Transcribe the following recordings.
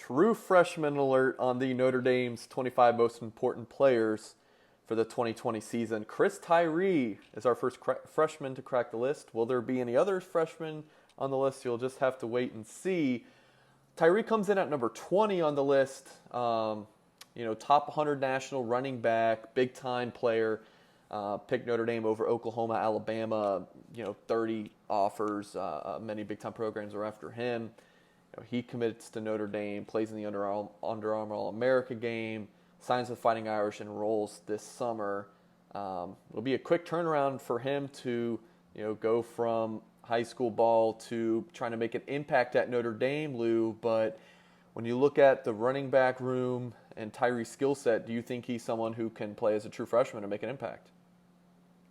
True freshman alert on the Notre Dame's 25 most important players for the 2020 season. Chris Tyree is our first freshman to crack the list. Will there be any other freshmen on the list? You'll just have to wait and see. Tyree comes in at number 20 on the list. Top 100 national running back, big time player. Picked Notre Dame over Oklahoma, Alabama. 30 offers. Many big time programs are after him. He commits to Notre Dame, plays in the Under Armour All-America game, signs with Fighting Irish, and enrolls this summer. It'll be a quick turnaround for him to go from high school ball to trying to make an impact at Notre Dame, Lou. But when you look at the running back room and Tyree's skill set, do you think he's someone who can play as a true freshman and make an impact?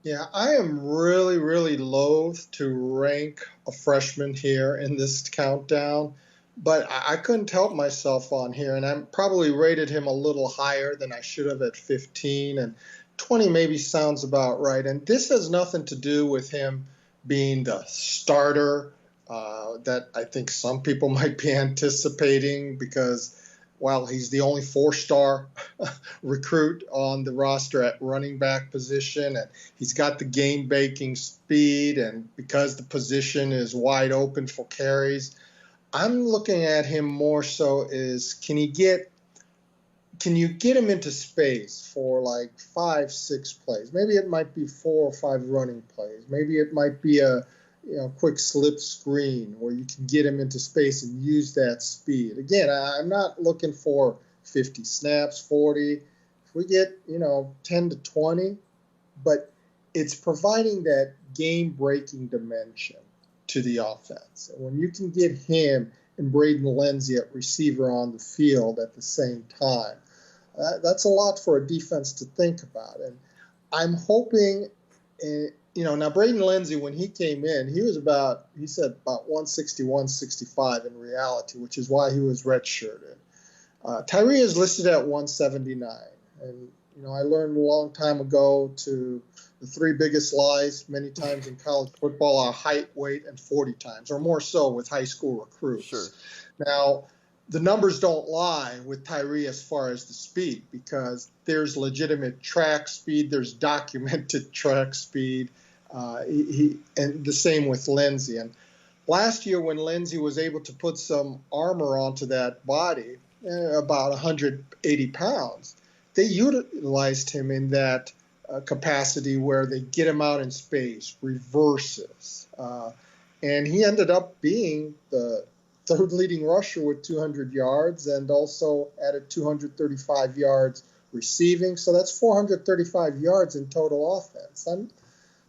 Yeah, I am really, really loath to rank a freshman here in this countdown, but I couldn't help myself on here, and I probably rated him a little higher than I should have at 15, and 20 maybe sounds about right. And this has nothing to do with him being the starter that I think some people might be anticipating because, well, he's the only four-star recruit on the roster at running back position, and he's got the game-breaking speed, and because the position is wide open for carries, I'm looking at him more so as can you get him into space for like 5-6 plays? Maybe it might be 4 or 5 running plays. Maybe it might be a quick slip screen where you can get him into space and use that speed. Again, I'm not looking for 50 snaps, 40. If we get 10 to 20, but it's providing that game-breaking dimension to the offense. And when you can get him and Braden Lenzy at receiver on the field at the same time, that's a lot for a defense to think about. And I'm hoping, now Braden Lenzy, when he came in, he said about 160, 165 in reality, which is why he was redshirted. Tyree is listed at 179. And, I learned a long time ago the 3 biggest lies many times in college football are height, weight, and 40 times, or more so with high school recruits. Sure. Now, the numbers don't lie with Tyree as far as the speed because there's legitimate track speed, there's documented track speed, and the same with Lenzy. And last year when Lenzy was able to put some armor onto that body, about 180 pounds, they utilized him in that capacity where they get him out in space, reverses. And he ended up being the third leading rusher with 200 yards and also added 235 yards receiving. So that's 435 yards in total offense. I'm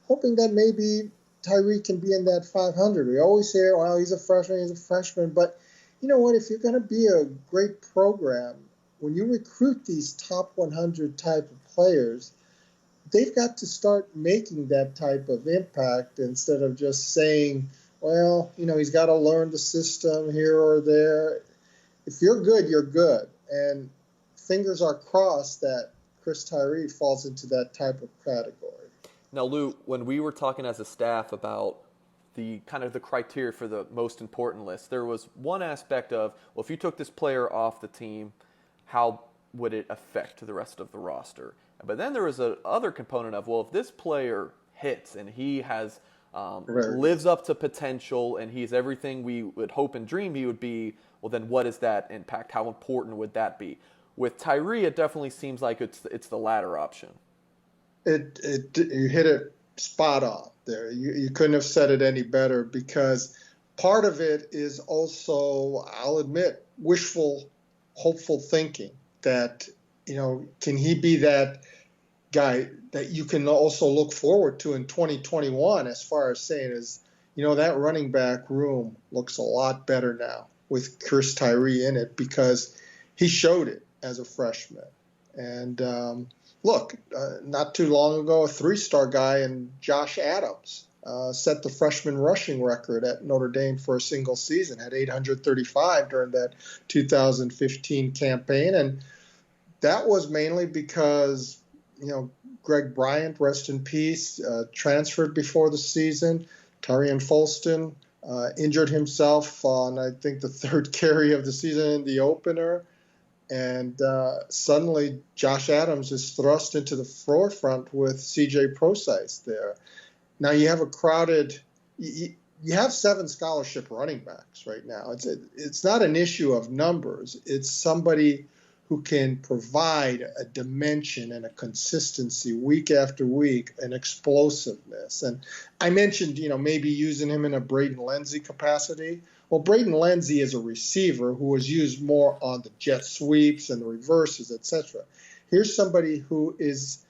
hoping that maybe Tyree can be in that 500. We always say, well, he's a freshman. But you know what? If you're going to be a great program, when you recruit these top 100 type of players, they've got to start making that type of impact instead of just saying, well, he's got to learn the system here or there. If you're good, you're good. And fingers are crossed that Chris Tyree falls into that type of category. Now, Lou, when we were talking as a staff about the kind of the criteria for the most important list, there was one aspect of, well, if you took this player off the team, how would it affect the rest of the roster? But then there was another component of, well, if this player hits and he has lives up to potential and he's everything we would hope and dream he would be, well, then what is that impact? How important would that be? With Tyree, it definitely seems like it's the latter option. You hit it spot on there. You couldn't have said it any better because part of it is also, I'll admit, wishful, hopeful thinking that, can he be that guy that you can also look forward to in 2021 as far as saying is, that running back room looks a lot better now with Chris Tyree in it because he showed it as a freshman. And not too long ago, a 3-star guy in Josh Adams set the freshman rushing record at Notre Dame for a single season, had 835 during that 2015 campaign. And that was mainly because, Greg Bryant, rest in peace, transferred before the season. Tarian Folston injured himself on, I think, the third carry of the season in the opener. And suddenly Josh Adams is thrust into the forefront with C.J. Prosise there. Now you have a crowded you have 7 scholarship running backs right now. It's not an issue of numbers. It's somebody who can provide a dimension and a consistency week after week, an explosiveness. And I mentioned, maybe using him in a Braden Lenzy capacity. Well, Braden Lenzy is a receiver who was used more on the jet sweeps and the reverses, etc. Here's somebody who is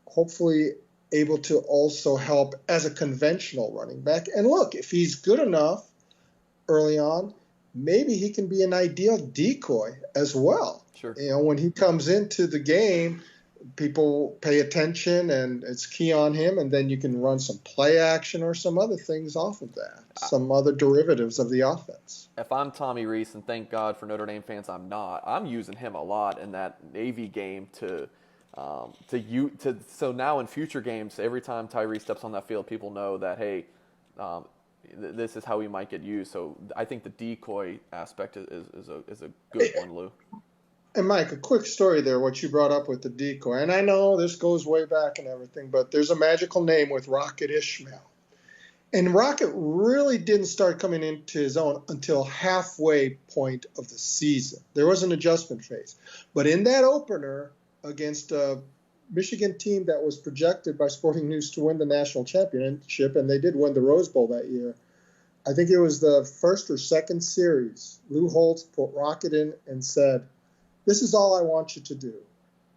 hopefully able to also help as a conventional running back. And look, if he's good enough early on, maybe he can be an ideal decoy as well. Sure. When he comes into the game, people pay attention and it's key on him, and then you can run some play action or some other things off of that, some other derivatives of the offense. If I'm Tommy Rees, and thank God for Notre Dame fans I'm not, I'm using him a lot in that Navy game so now in future games, every time Tyree steps on that field, people know that, hey, this is how he might get used. So I think the decoy aspect is a good one, Lou. And Mike, a quick story there, what you brought up with the decoy. And I know this goes way back and everything, but there's a magical name with Rocket Ishmael. And Rocket really didn't start coming into his own until halfway point of the season. There was an adjustment phase. But in that opener against a Michigan team that was projected by Sporting News to win the national championship, and they did win the Rose Bowl that year, I think it was the first or second series, Lou Holtz put Rocket in and said, "This is all I want you to do.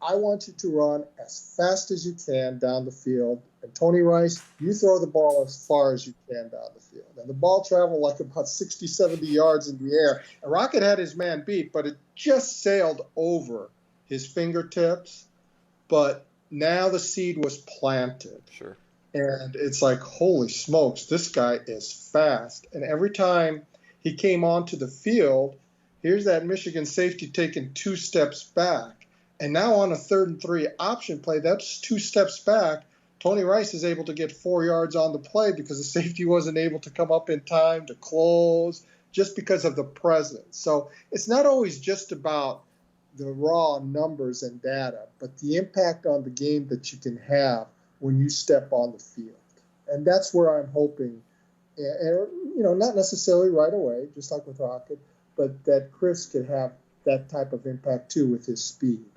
I want you to run as fast as you can down the field. And Tony Rice, you throw the ball as far as you can down the field." And the ball traveled like about 60, 70 yards in the air. And Rocket had his man beat, but it just sailed over his fingertips. But now the seed was planted. Sure. And it's like, holy smokes, this guy is fast. And every time he came onto the field, here's that Michigan safety taking 2 steps back. And now on a 3rd and 3 option play, that's 2 steps back. Tony Rice is able to get 4 yards on the play because the safety wasn't able to come up in time to close just because of the presence. So it's not always just about the raw numbers and data, but the impact on the game that you can have when you step on the field. And that's where I'm hoping, and not necessarily right away, just like with Rocket, but that Chris could have that type of impact too with his speed.